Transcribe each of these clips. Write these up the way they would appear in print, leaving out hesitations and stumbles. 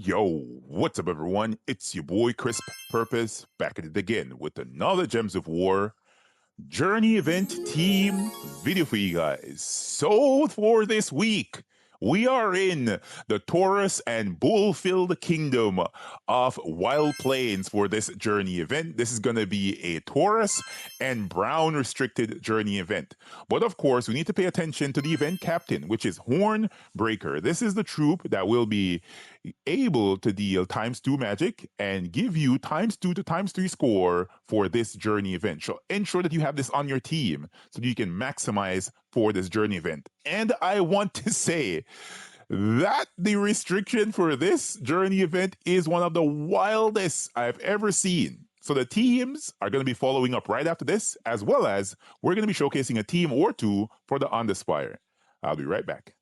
Yo, what's up, everyone? It's your boy CrispPurpose back at it again with another Gems of War Journey Event Team video for you guys. So, for this week, we are in the Taurus and Bull-filled kingdom of Wild Plains for this journey event. This is going to be a Taurus and Brown restricted journey event. But of course, we need to pay attention to the event captain, which is Hornbreaker. This is the troop that will be able to deal ×2 magic and give you ×2 to ×3 score for this journey event. So ensure that you have this on your team so that you can maximize for this journey event. And I want to say that the restriction for this journey event is one of the wildest I've ever seen. So the teams are going to be following up right after this, as well as we're going to be showcasing a team or two for the UNDERSPIRE. I'll be right back.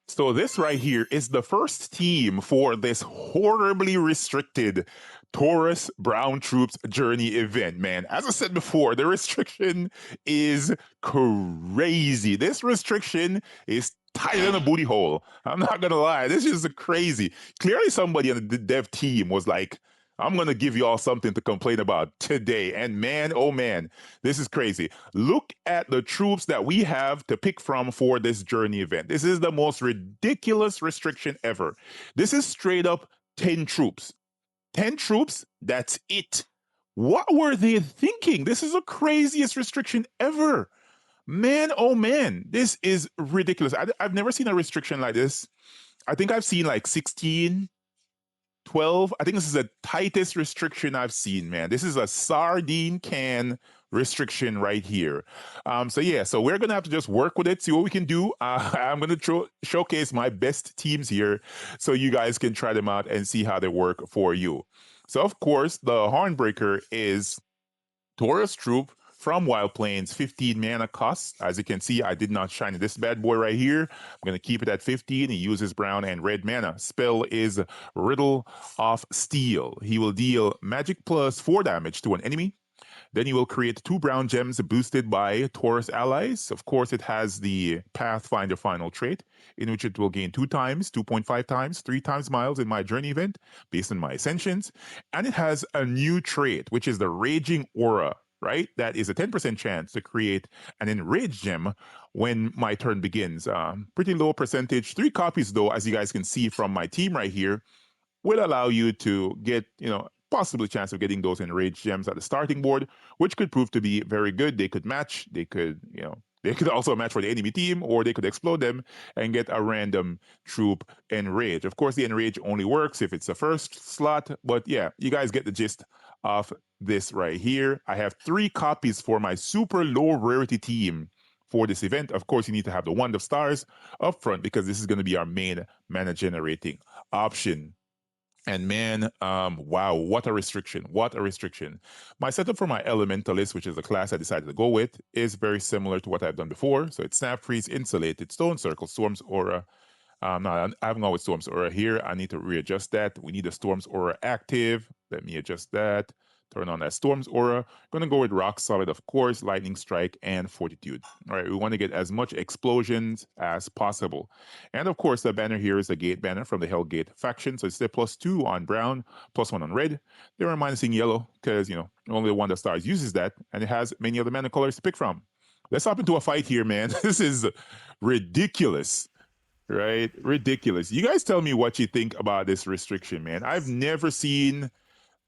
So this right here is the first team for this horribly restricted Taurus Brown Troops Journey event, man. As I said before, the restriction is crazy. This restriction is tighter than a booty hole. I'm not gonna lie, this is crazy. Clearly somebody on the dev team was like, I'm going to give you all something to complain about today. And man, oh man, this is crazy. Look at the troops that we have to pick from for this journey event. This is the most ridiculous restriction ever. This is straight up 10 troops. 10 troops, that's it. What were they thinking? This is the craziest restriction ever. Man, oh man, this is ridiculous. I've never seen a restriction like this. I think I've seen like 16, 12. I think this is the tightest restriction I've seen, man. This is a sardine can restriction right here. So we're gonna have to just work with it, see what we can do. I'm gonna showcase my best teams here so you guys can try them out and see how they work for you. So of course, the Hornbreaker is Taurus troop from Wild Plains, 15 mana cost. As you can see, I did not shine this bad boy right here. I'm going to keep it at 15. He uses brown and red mana. Spell is Riddle of Steel. He will deal magic plus 4 damage to an enemy. Then he will create 2 brown gems boosted by Taurus allies. Of course, it has the Pathfinder final trait, in which it will gain 2 times, 2.5 times, 3 times miles in my journey event, based on my ascensions. And it has a new trait, which is the Raging Aura. Right? That is a 10% chance to create an enraged gem when my turn begins. Pretty low percentage. 3 copies, though, as you guys can see from my team right here, will allow you to get, possibly a chance of getting those enraged gems at the starting board, which could prove to be very good. They could match. They could, they could also match for the enemy team, or they could explode them and get a random troop enrage. Of course, the enrage only works if it's the first slot, but yeah, you guys get the gist of this right here. I have 3 copies for my super low rarity team for this event. Of course, you need to have the Wand of Stars up front because this is going to be our main mana generating option. And man, wow, what a restriction. What a restriction. My setup for my Elementalist, which is the class I decided to go with, is very similar to what I've done before. So it's Snap, Freeze, Insulated, Stone Circle, Storm's Aura. No, I haven't gone with Storm's Aura here. I need to readjust that. We need a Storm's Aura active. Let me adjust that. Turn on that Storm's Aura. Going to go with Rock Solid, of course, Lightning Strike, and Fortitude. All right, we want to get as much explosions as possible. And of course, the banner here is the Gate banner from the Hellgate faction. So it's the +2 on brown, +1 on red. They are minusing yellow because, only the Wand of Stars uses that, and it has many other mana colors to pick from. Let's hop into a fight here, man. This is ridiculous. Right? Ridiculous. You guys tell me what you think about this restriction, man. I've never seen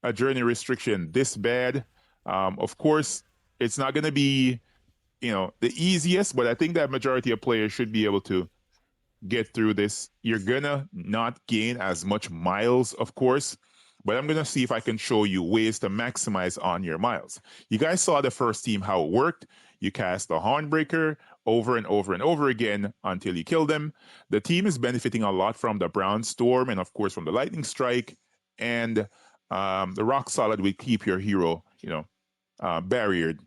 a journey restriction this bad. Of course, it's not going to be, the easiest, but I think that majority of players should be able to get through this. You're going to not gain as much miles, of course, but I'm going to see if I can show you ways to maximize on your miles. You guys saw the first team, how it worked. You cast the Hornbreaker over and over and over again until you kill them. The team is benefiting a lot from the Brown Storm and, of course, from the Lightning Strike. And the Rock Solid will keep your hero, barriered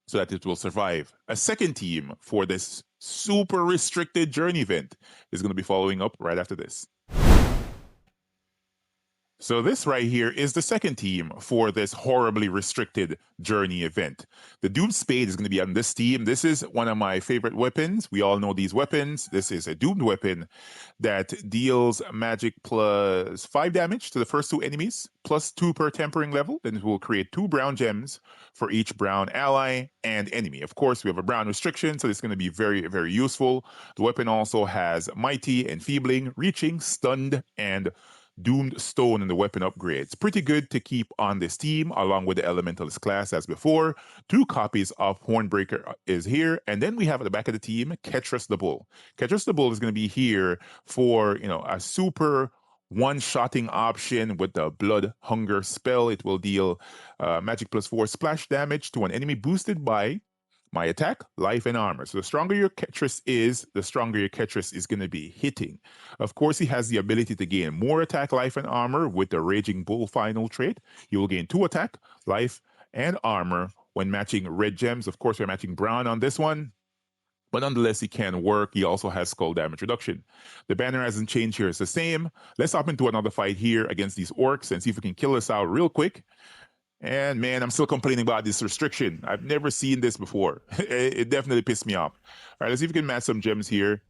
so that it will survive. A second team for this super restricted journey event is going to be following up right after this. So this right here is the second team for this horribly restricted journey event. The Doom Spade is going to be on this team. This is one of my favorite weapons. We all know these weapons. This is a doomed weapon that deals magic plus 5 damage to the first 2 enemies, plus 2 per tempering level. Then it will create 2 brown gems for each brown ally and enemy. Of course, we have a brown restriction, so it's going to be very, very useful. The weapon also has Mighty, Enfeebling, Reaching, Stunned, and Doomed Stone in the weapon upgrades. Pretty good to keep on this team, along with the Elementalist class as before. 2 copies of Hornbreaker is here, and then we have at the back of the team, Ketras the Bull. Ketras the Bull is going to be here for, a super one-shotting option with the Blood Hunger spell. It will deal magic plus 4 splash damage to an enemy boosted by my attack, life, and armor. So the stronger your Ketras is, the stronger your Ketras is going to be hitting. Of course, he has the ability to gain more attack, life, and armor with the Raging Bull final trait. He will gain 2 attack, life, and armor when matching red gems. Of course, we're matching brown on this one. But nonetheless, he can work. He also has skull damage reduction. The banner hasn't changed here. It's the same. Let's hop into another fight here against these orcs and see if we can kill this out real quick. And man, I'm still complaining about this restriction. I've never seen this before. It definitely pissed me off. All right, let's see if we can match some gems here.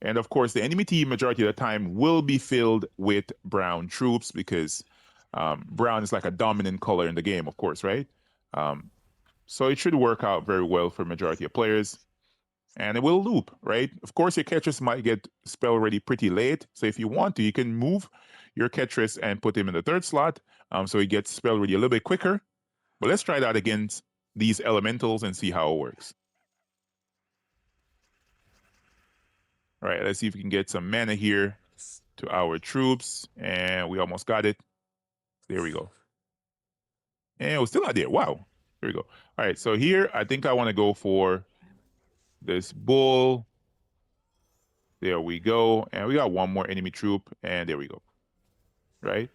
And of course, the enemy team majority of the time will be filled with brown troops because brown is like a dominant color in the game, of course, right? So it should work out very well for majority of players. And it will loop, right? Of course, your Ketras might get spell ready pretty late. So if you want to, you can move your Ketras and put him in the 3rd slot. So he gets spell ready a little bit quicker. But let's try that against these elementals and see how it works. All right, let's see if we can get some mana here to our troops. And we almost got it. There we go. And we're still not there. Wow. There we go. All right, so here, I think I want to go for this bull. There we go. And we got one more enemy troop. And there we go. Right?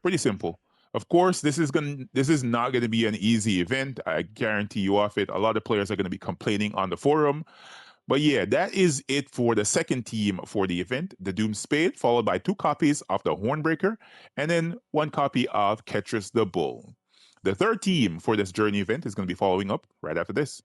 Pretty simple. Of course, this is not going to be an easy event. I guarantee you off it. A lot of players are going to be complaining on the forum. But yeah, that is it for the second team for the event, the Doom Spade, followed by 2 copies of the Hornbreaker, and then 1 copy of Ketras the Bull. The third team for this journey event is going to be following up right after this.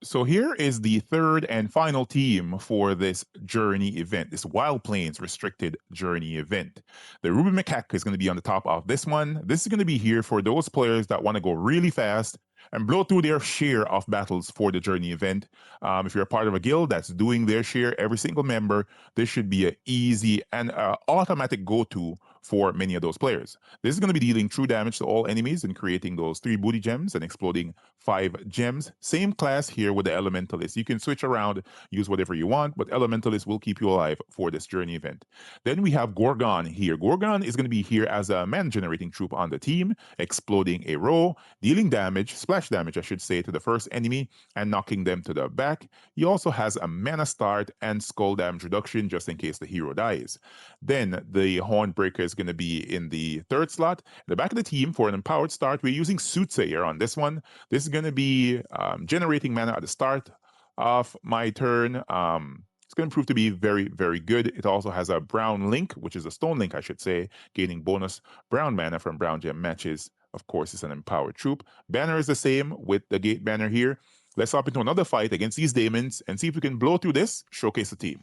So here is the third and final team for this journey event, this Wild Plains restricted journey event. The Ruby Macaque is going to be on the top of this one. This is going to be here for those players that want to go really fast and blow through their share of battles for the journey event. If you're a part of a guild that's doing their share, every single member, this should be an easy and automatic go-to for many of those players. This is going to be dealing true damage to all enemies and creating those 3 booty gems and exploding 5 gems. Same class here with the Elementalist. You can switch around, use whatever you want, but Elementalist will keep you alive for this journey event. Then we have Gorgon here. Gorgon is going to be here as a man-generating troop on the team, exploding a row, dealing damage, splash damage, I should say, to the first enemy and knocking them to the back. He also has a mana start and skull damage reduction just in case the hero dies. Then the Hornbreaker is going to be in the 3rd slot. In the back of the team for an empowered start, we're using Soothsayer on this one. This is going to be generating mana at the start of my turn. It's going to prove to be very, very good. It also has a brown link, which is a stone link, I should say, gaining bonus brown mana from brown gem matches. Of course, it's an empowered troop. Banner is the same with the gate banner here. Let's hop into another fight against these demons and see if we can blow through this, showcase the team.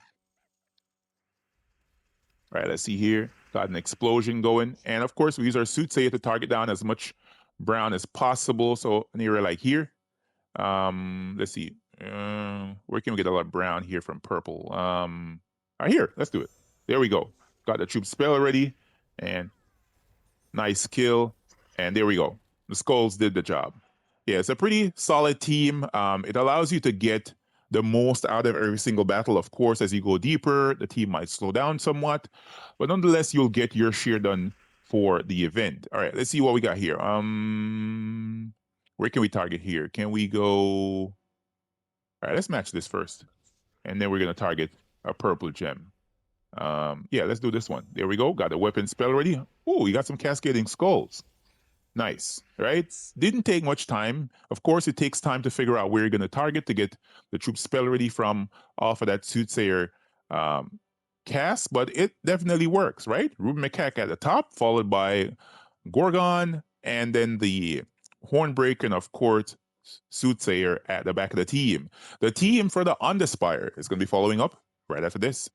All right, let's see here. Got an explosion going. And of course, we use our Soothsayer to target down as much brown as possible. So an area like here. Let's see. Where can we get a lot of brown here from purple? Right here. Let's do it. There we go. Got the troop spell already. And nice kill. And there we go. The skulls did the job. Yeah, it's a pretty solid team. It allows you to get the most out of every single battle. Of course, as you go deeper, the team might slow down somewhat, but nonetheless, you'll get your share done for the event. All right, let's see what we got here. Where can we target here? Can we go? All right, let's match this first, and then we're gonna target a purple gem. Yeah, let's do this one. There we go. Got a weapon spell ready. Oh, you got some cascading skulls. Nice, right? Didn't take much time. Of course, it takes time to figure out where you're going to target to get the troop spell ready from off of that Soothsayer cast, but it definitely works, right? Ruben Macaque at the top, followed by Gorgon, and then the Hornbreaker, and of course, Soothsayer at the back of the team. The team for the Underspire is going to be following up right after this.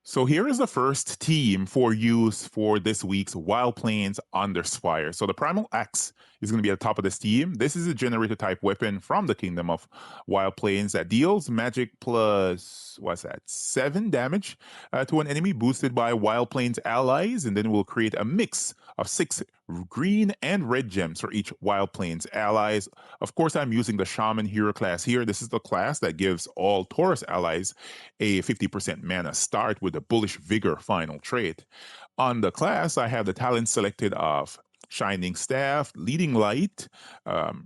So here is the first team for use for this week's Wild Plains Underspire. So the Primal Axe is going to be at the top of this team. This is a generator type weapon from the Kingdom of Wild Plains that deals magic plus, what's that, 7 damage to an enemy boosted by Wild Plains allies, and then will create a mix of 6 green and red gems for each Wild Plains allies. Of course, I'm using the Shaman Hero class here. This is the class that gives all Taurus allies a 50% mana start with a Bullish Vigor final trait. On the class, I have the talents selected of Shining Staff, Leading Light,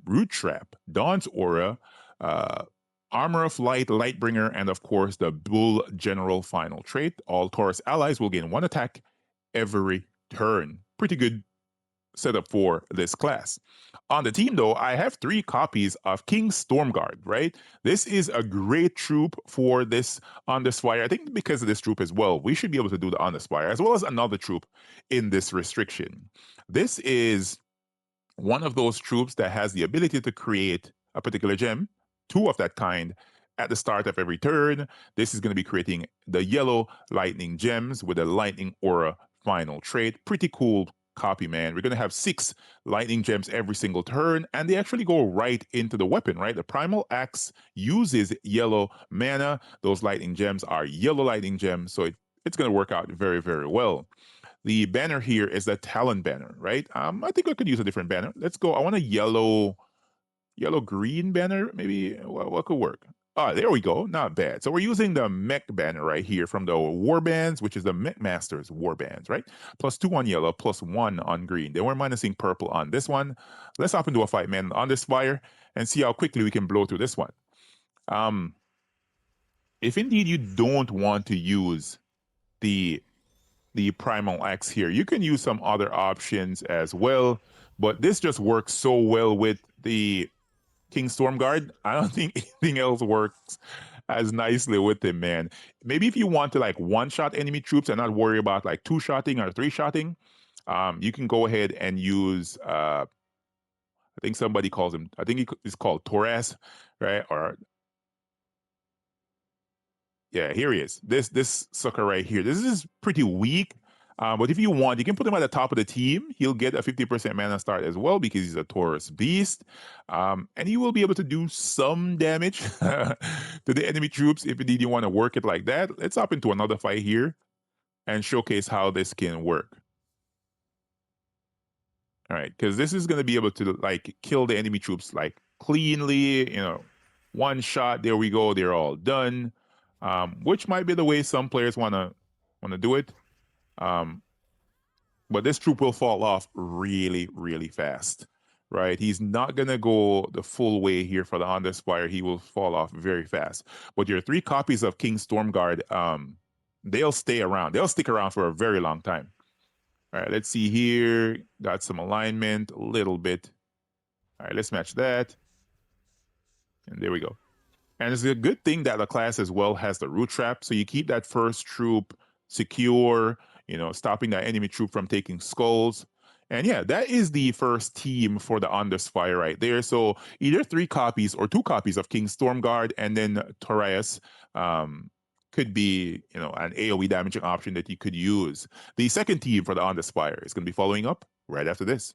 Root Trap, Dawn's Aura, Armor of Light, Lightbringer, and of course the Bull General final trait. All Taurus allies will gain 1 attack every turn. Pretty good setup for this class. On the team, though, I have 3 copies of King Stormguard, right? This is a great troop for this Underspire. I think because of this troop as well, we should be able to do the Underspire, as well as another troop in this restriction. This is one of those troops that has the ability to create a particular gem, 2 of that kind, at the start of every turn. This is going to be creating the yellow lightning gems with a lightning aura final trait. Pretty cool copy, man. We're going to have 6 lightning gems every single turn, and they actually go right into the weapon, right? The Primal Axe uses yellow mana. Those lightning gems are yellow lightning gems, so it's going to work out very, very well. The banner here is the Talon banner, right? I think I could use a different banner. Let's go. I want a yellow-green banner, maybe. What could work? Ah, there we go. Not bad. So we're using the mech banner right here from the warbands, which is the Mech Masters warbands, right? +2 on yellow, +1 on green. Then we're minusing purple on this one. Let's hop into a fight, man, on this fire and see how quickly we can blow through this one. If indeed you don't want to use the Primal Axe here, you can use some other options as well, but this just works so well with the King Stormguard. I don't think anything else works as nicely with him, man. Maybe if you want to like one-shot enemy troops and not worry about like 2-shotting or 3-shotting, you can go ahead and use, I think somebody calls him, I think he's called Torres, right? Or yeah, here he is. This sucker right here. This is pretty weak. But if you want, you can put him at the top of the team. He'll get a 50% mana start as well because he's a Taurus beast. And he will be able to do some damage to the enemy troops if indeed you want to work it like that. Let's hop into another fight here and showcase how this can work. All right, because this is going to be able to like kill the enemy troops like cleanly, one shot. There we go. They're all done. Which might be the way some players want to do it. But this troop will fall off really, really fast, right? He's not going to go the full way here for the Underspire. He will fall off very fast. But your 3 copies of King Stormguard, they'll stay around. They'll stick around for a very long time. All right, let's see here. Got some alignment a little bit. All right, let's match that. And there we go. And it's a good thing that the class as well has the root trap. So you keep that first troop secure, stopping that enemy troop from taking skulls. And yeah, that is the first team for the Underspire right there. So either 3 copies or 2 copies of King Stormguard, and then Torias could be, an AoE damaging option that you could use. The second team for the Underspire is going to be following up right after this.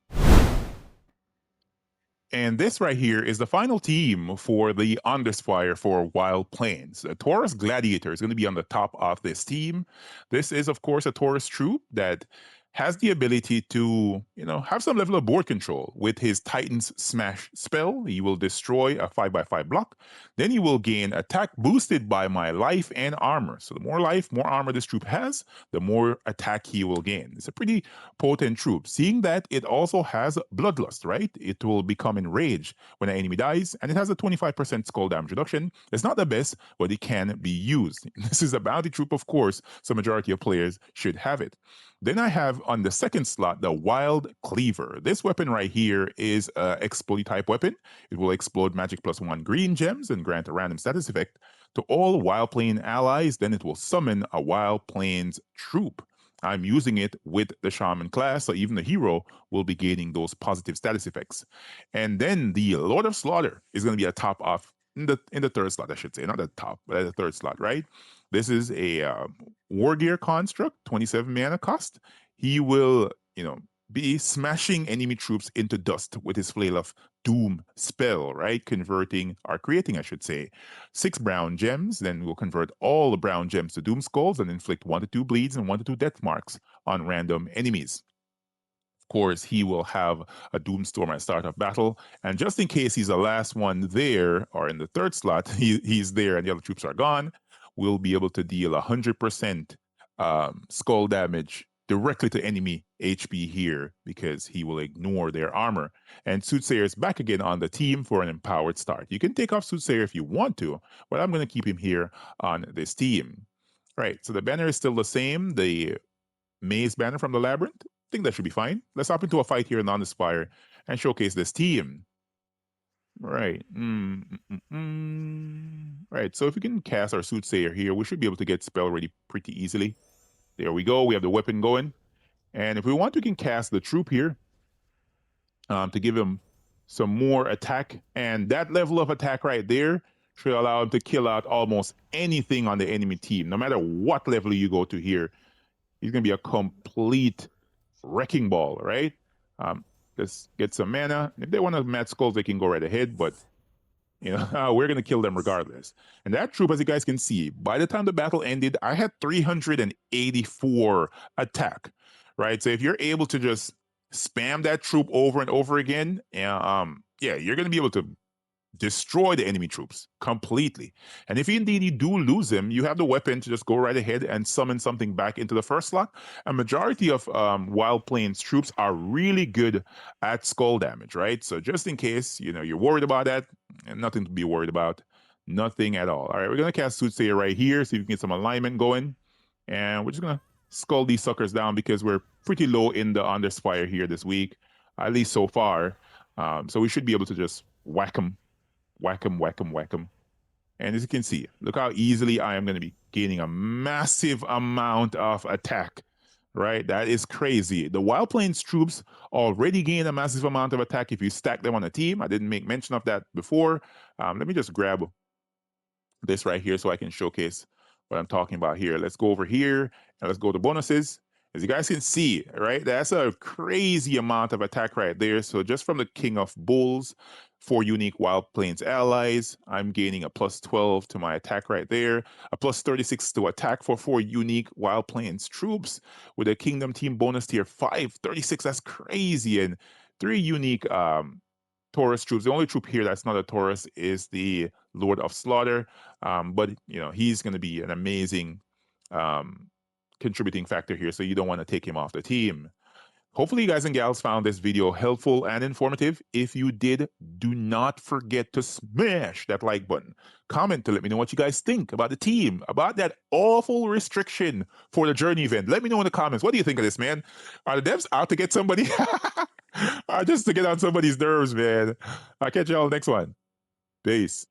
And this right here is the final team for the Underspire for Wild Plains. A Taurus Gladiator is going to be on the top of this team. This is, of course, a Taurus troop that has the ability to, have some level of board control. With his Titan's Smash spell, he will destroy a 5x5 block. Then he will gain attack boosted by my life and armor. So the more life, more armor this troop has, the more attack he will gain. It's a pretty potent troop. Seeing that it also has Bloodlust, right? It will become enraged when an enemy dies, and it has a 25% skull damage reduction. It's not the best, but it can be used. This is a bounty troop, of course, so majority of players should have it. Then I have on the second slot the Wild Cleaver. This weapon right here is an explode type weapon. It will explode magic +1 green gems and grant a random status effect to all Wild Plane allies, then it will summon a Wild Plains troop. I'm using it with the Shaman class, so even the hero will be gaining those positive status effects. And then the Lord of Slaughter is going to be a top off in the third slot, I should say, not the top, but at the third slot, right? This is a War Gear construct, 27 mana cost. He will, be smashing enemy troops into dust with his Flail of Doom spell, right? Converting, or creating, I should say, 6 brown gems. Then we'll convert all the brown gems to Doom Skulls and inflict 1 to 2 bleeds and 1 to 2 death marks on random enemies. Of course, he will have a Doomstorm at the start of battle, and just in case he's the last one there, or in the third slot, he's there and the other troops are gone, we'll be able to deal 100% skull damage directly to enemy HP here because he will ignore their armor. And Soothsayer is back again on the team for an empowered start. You can take off Soothsayer if you want to, but I'm going to keep him here on this team. Right, so the banner is still the same, the Maze banner from the Labyrinth. I think that should be fine. Let's hop into a fight here in UNDERSPIRE and showcase this team. Right. Right, so if we can cast our Soothsayer here, we should be able to get spell ready pretty easily. There we go. We have the weapon going. And if we want, we can cast the troop here to give him some more attack. And that level of attack right there should allow him to kill out almost anything on the enemy team. No matter what level you go to here, he's going to be a complete wrecking ball, right? Let's get some mana. If they want to match skulls, they can go right ahead, but we're going to kill them regardless. And that troop, as you guys can see, by the time the battle ended, I had 384 attack, right? So if you're able to just spam that troop over and over again, you're going to be able to destroy the enemy troops completely. And if indeed you do lose them, you have the weapon to just go right ahead and summon something back into the first slot. A majority of Wild Plains troops are really good at skull damage, right? So just in case, you're worried about that, and nothing to be worried about. Nothing at all. All right, we're going to cast Soothsayer right here so you can get some alignment going. And we're just going to skull these suckers down because we're pretty low in the UNDERSPIRE here this week, at least so far. So we should be able to just whack them. Whack them, whack them, whack them. And as you can see, look how easily I am going to be gaining a massive amount of attack, right? That is crazy. The Wild Plains troops already gain a massive amount of attack if you stack them on a team. I didn't make mention of that before. Let me just grab this right here so I can showcase what I'm talking about here. Let's go over here and let's go to bonuses. As you guys can see, right, that's a crazy amount of attack right there. So just from the King of Bulls, 4 unique Wild Plains allies, I'm gaining a plus 12 to my attack right there, a plus 36 to attack for 4 unique Wild Plains troops with a Kingdom Team bonus tier 5, 36, that's crazy, and 3 unique Taurus troops. The only troop here that's not a Taurus is the Lord of Slaughter, but he's going to be an amazing contributing factor here, so you don't want to take him off the team. Hopefully you guys and gals found this video helpful and informative. If you did, do not forget to smash that like button. Comment to let me know what you guys think about the team, about that awful restriction for the journey event. Let me know in the comments. What do you think of this, man? Are the devs out to get somebody? Just to get on somebody's nerves, man. I'll catch y'all next one. Peace.